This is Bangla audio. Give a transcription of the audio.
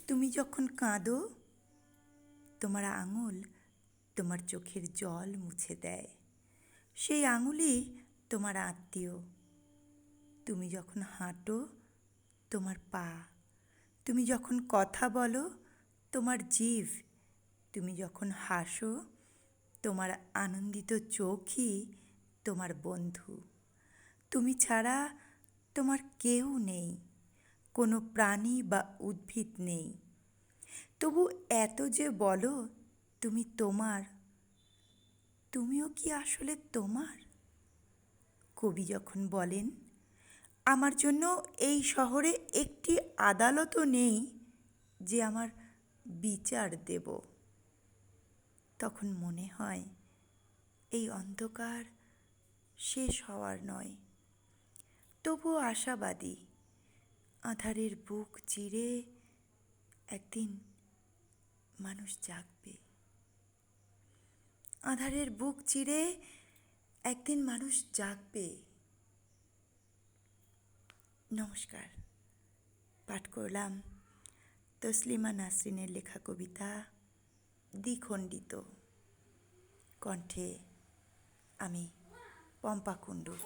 তুমি যখন কাঁদো, তোমার আঙুল তোমার চোখের জল মুছে দেয়। সেই আঙুলই তোমার আত্মীয়। তুমি যখন হাঁটো, তোমার পা। তুমি যখন কথা বলো, তোমার জিভ। তুমি যখন হাসো, তোমার আনন্দিত চোখই তোমার বন্ধু। তুমি ছাড়া তোমার কেউ নেই, কোনো প্রাণী বা উদ্ভিদ নেই। তবু এত যে বলো তুমি তোমার, তুমিও কি আসলে তোমার? কবি যখন বলেন, আমার জন্য এই শহরে একটি আদালতও নেই যে আমার বিচার দেব, তখন মনে হয় এই অন্ধকার শেষ হওয়ার নয়। তবুও আশাবাদী, আঁধারের বুক চিরে একদিন মানুষ জাগবে। আঁধারের বুক চিরে একদিন মানুষ জাগবে। নমস্কার। পাঠ করলাম তসলিমা নাসরিনের লেখা কবিতা দ্বিখণ্ডিত। কণ্ঠে আমি পম্পা কুণ্ডু।